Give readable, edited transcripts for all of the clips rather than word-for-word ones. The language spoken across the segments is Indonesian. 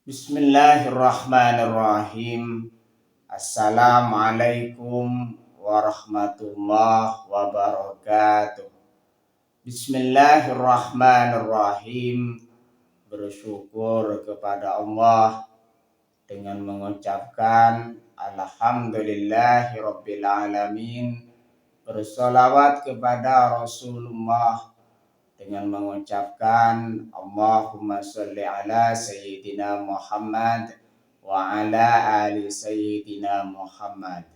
Bismillahirrahmanirrahim. Assalamualaikum warahmatullahi wabarakatuh. Bismillahirrahmanirrahim. Bersyukur kepada Allah dengan mengucapkan Alhamdulillahirabbil alamin. Bersolawat kepada Rasulullah dengan mengucapkan Allahumma sholli ala Sayyidina Muhammad wa ala ali Sayyidina Muhammad.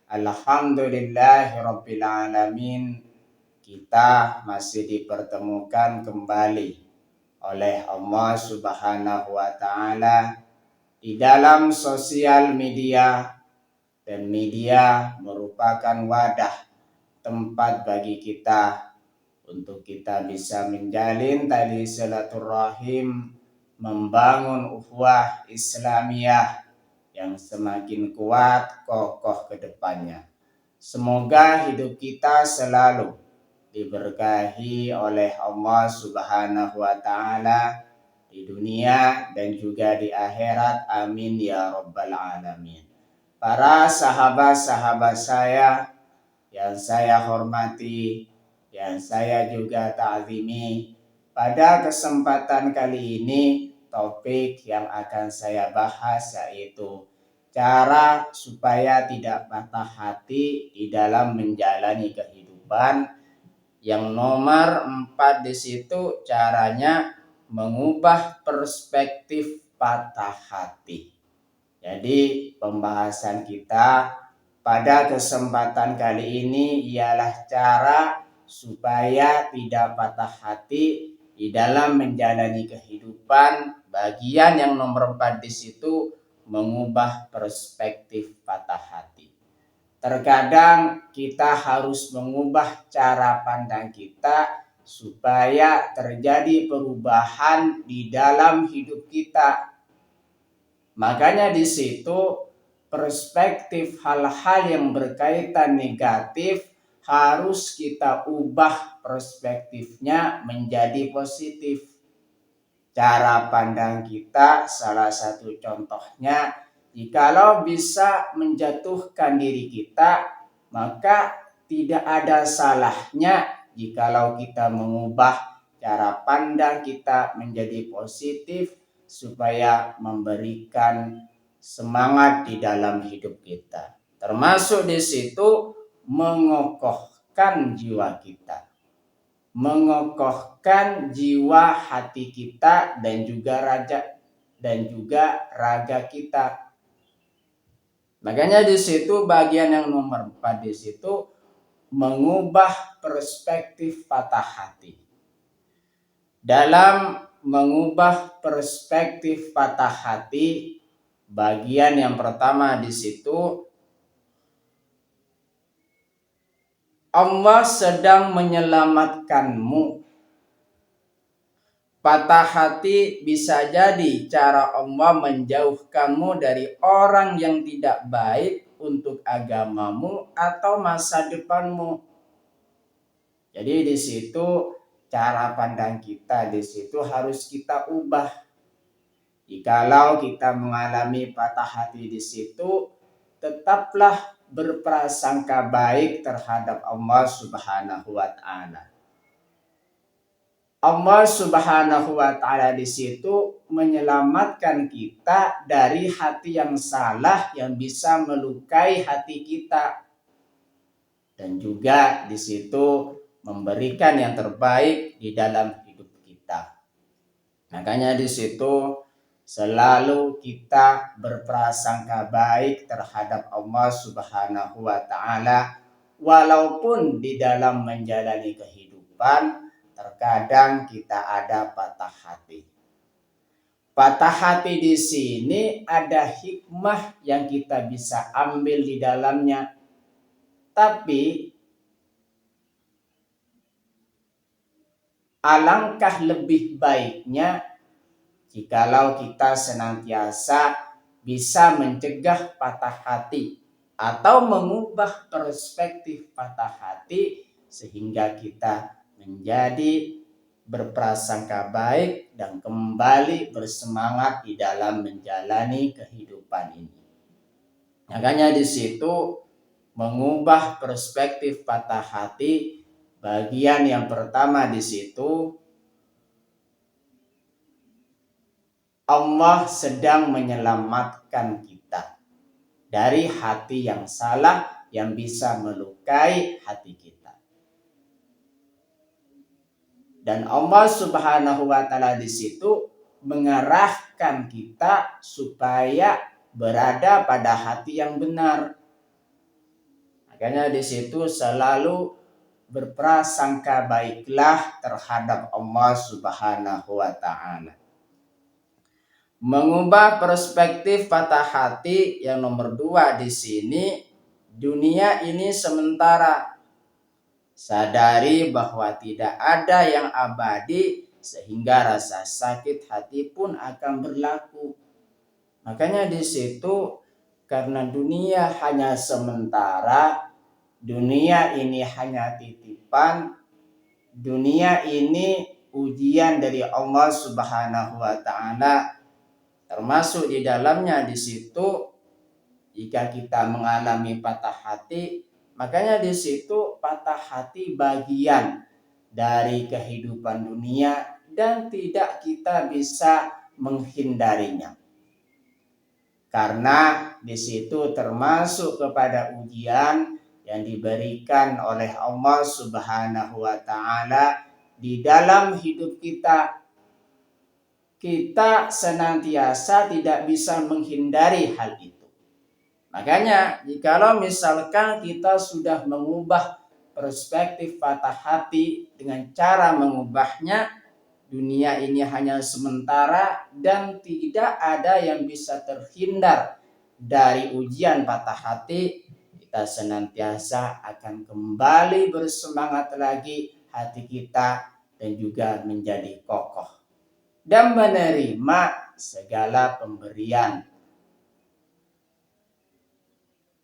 Alhamdulillahi Rabbil Alamin. Kita masih dipertemukan kembali oleh Allah Subhanahu wa Ta'ala di dalam sosial media, dan media merupakan wadah tempat bagi kita untuk kita bisa menjalin tali silaturahim, membangun ukhuwah Islamiyah yang semakin kuat, kokoh ke depannya. Semoga hidup kita selalu diberkahi oleh Allah Subhanahu wa Ta'ala di dunia dan juga di akhirat. Amin ya rabbal alamin. Para sahabat-sahabat saya yang saya hormati, yang saya juga ta'zimi, pada kesempatan kali ini topik yang akan saya bahas yaitu cara supaya tidak patah hati di dalam menjalani kehidupan. Yang nomor 4 di situ caranya mengubah perspektif patah hati. Jadi pembahasan kita pada kesempatan kali ini ialah cara supaya tidak patah hati di dalam menjalani kehidupan. Bagian yang nomor 4 di situ mengubah perspektif patah hati. Terkadang kita harus mengubah cara pandang kita supaya terjadi perubahan di dalam hidup kita. Makanya di situ perspektif hal-hal yang berkaitan negatif harus kita ubah perspektifnya menjadi positif. Cara pandang kita salah satu contohnya, jikalau bisa menjatuhkan diri kita, maka tidak ada salahnya jikalau kita mengubah cara pandang kita menjadi positif supaya memberikan semangat di dalam hidup kita. Termasuk di situ mengokohkan jiwa kita, mengokohkan jiwa hati kita dan juga raga kita. Makanya di situ bagian yang nomor 4 di situ mengubah perspektif patah hati. Dalam mengubah perspektif patah hati, bagian yang pertama di situ Allah sedang menyelamatkanmu. Patah hati bisa jadi cara Allah menjauhkanmu dari orang yang tidak baik untuk agamamu atau masa depanmu. Jadi di situ cara pandang kita di situ harus kita ubah. Jikalau kita mengalami patah hati di situ, tetaplah berprasangka baik terhadap Allah Subhanahu wa Ta'ala. Allah Subhanahu wa Ta'ala di situ menyelamatkan kita dari hati yang salah yang bisa melukai hati kita, dan juga di situ memberikan yang terbaik di dalam hidup kita. Makanya di situ selalu kita berprasangka baik terhadap Allah Subhanahu wa Ta'ala, walaupun di dalam menjalani kehidupan terkadang kita ada patah hati. Patah hati di sini ada hikmah yang kita bisa ambil di dalamnya. Tapi alangkah lebih baiknya jikalau kita senantiasa bisa mencegah patah hati atau mengubah perspektif patah hati sehingga kita menjadi berprasangka baik, dan kembali bersemangat di dalam menjalani kehidupan ini. Makanya di situ mengubah perspektif patah hati, bagian yang pertama di situ Allah sedang menyelamatkan kita dari hati yang salah yang bisa melukai hati kita. Dan Allah Subhanahu wa taala di situ mengarahkan kita supaya berada pada hati yang benar. Makanya di situ selalu berprasangka baiklah terhadap Allah Subhanahu wa taala. Mengubah perspektif patah hati yang nomor 2 di sini, dunia ini sementara. Sadari bahwa tidak ada yang abadi sehingga rasa sakit hati pun akan berlaku. Makanya di situ karena dunia hanya sementara, dunia ini hanya titipan, dunia ini ujian dari Allah Subhanahu wa taala. Termasuk di dalamnya di situ jika kita mengalami patah hati, makanya di situ patah hati bagian dari kehidupan dunia dan tidak kita bisa menghindarinya. Karena di situ termasuk kepada ujian yang diberikan oleh Allah Subhanahu wa taala di dalam hidup kita. Kita senantiasa tidak bisa menghindari hal itu. Makanya jikalau misalkan kita sudah mengubah perspektif patah hati dengan cara mengubahnya, dunia ini hanya sementara dan tidak ada yang bisa terhindar dari ujian patah hati, kita senantiasa akan kembali bersemangat lagi hati kita dan juga menjadi kokoh dan menerima segala pemberian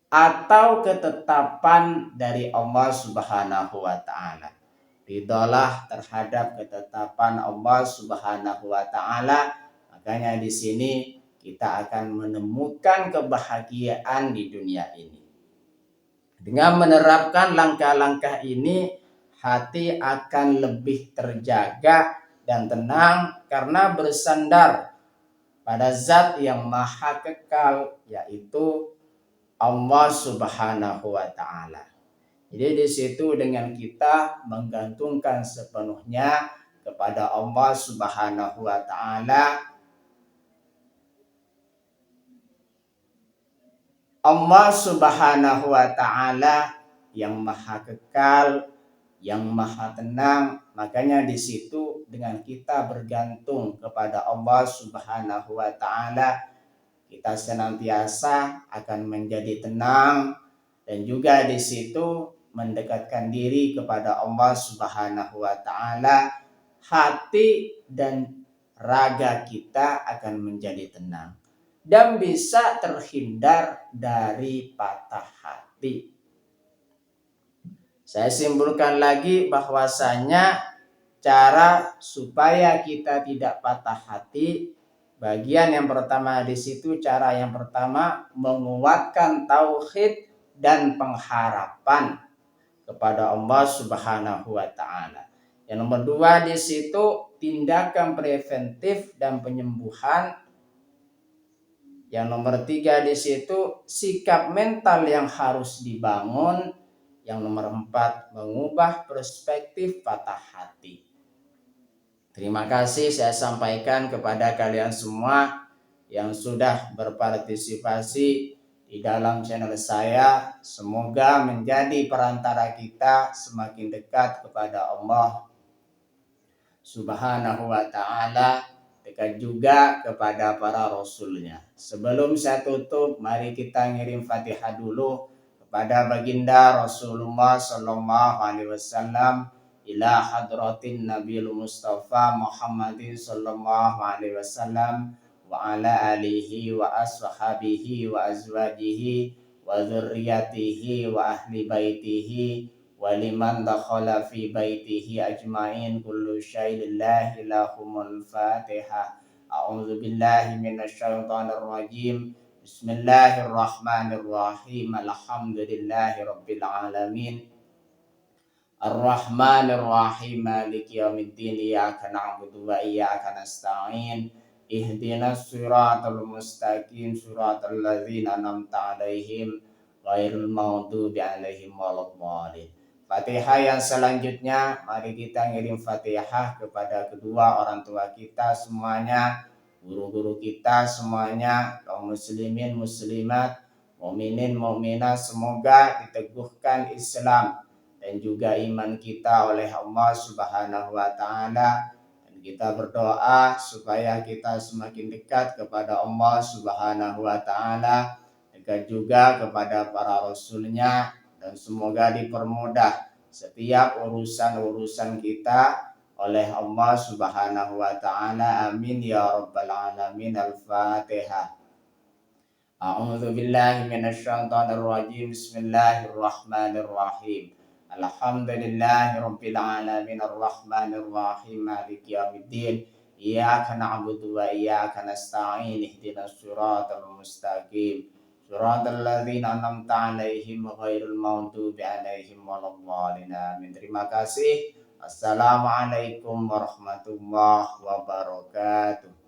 atau ketetapan dari Allah Subhanahu wa taala. Ridholah terhadap ketetapan Allah Subhanahu wa taala. Makanya di sini kita akan menemukan kebahagiaan di dunia ini. Dengan menerapkan langkah-langkah ini, hati akan lebih terjaga dan tenang karena bersandar pada zat yang maha kekal, yaitu Allah Subhanahu wa taala. Jadi di situ dengan kita menggantungkan sepenuhnya kepada Allah Subhanahu wa taala, Allah Subhanahu wa taala yang maha kekal, yang maha tenang. Makanya di situ dengan kita bergantung kepada Allah Subhanahu wa taala, kita senantiasa akan menjadi tenang dan juga di situ mendekatkan diri kepada Allah Subhanahu wa taala. Hati dan raga kita akan menjadi tenang dan bisa terhindar dari patah hati. Saya simpulkan lagi bahwasanya cara supaya kita tidak patah hati, bagian yang pertama di situ, cara yang pertama menguatkan tauhid dan pengharapan kepada Allah Subhanahu wa taala. Yang nomor 2 di situ tindakan preventif dan penyembuhan. Yang nomor 3 di situ sikap mental yang harus dibangun. Yang nomor 4 mengubah perspektif patah hati. Terima kasih saya sampaikan kepada kalian semua yang sudah berpartisipasi di dalam channel saya. Semoga menjadi perantara kita semakin dekat kepada Allah Subhanahu wa ta'ala, dekat juga kepada para rasulnya. Sebelum saya tutup, mari kita ngirim Fatihah dulu kepada baginda Rasulullah sallallahu alaihi wasallam, ila hadratin Nabiul Mustafa Muhammadin sallallahu alaihi wasallam wa ala alihi wa ashabihi wa azwajihi wa dzurriyyatihi wa ahli baitihi ولمن دخل في بيته أجمعين كل شيء لله لهم الفاتحة. أعوذ بالله من الشيطان الرجيم. بسم الله الرحمن الرحيم. الحمد لله رب العالمين الرحمن الرحيم مالك يوم الدين إياك نعبد وإياك نستعين اهدنا الصراط المستقيم صراط الذين أنعمت عليهم غير المغضوب عليهم ولا الضالين. Fatihah yang selanjutnya, mari kita ngirim Fatihah kepada kedua orang tua kita semuanya, guru-guru kita semuanya, kaum muslimin muslimat, mukminin mukminat, semoga diteguhkan Islam dan juga iman kita oleh Allah Subhanahu wa taala. Dan kita berdoa supaya kita semakin dekat kepada Allah Subhanahu wa taala, dekat juga kepada para rasulnya, dan semoga dipermudah setiap urusan-urusan kita oleh Allah Subhanahu wa taala. Amin ya rabbal alamin. Al-Fatihah. A'udzu billahi minasyaitonir rajim. Bismillahirrahmanirrahim. Alhamdulillahi rabbil alamin arrahmanir rahim maliki yaumiddin. Iyyaka na'budu wa iyyaka nasta'in ihdinas siratal mustaqim. Siratal ladzina an'amta 'alaihim ghairil maghdubi 'alaihim waladdallin. Amin. Terima kasih. Assalamualaikum warahmatullahi wabarakatuh.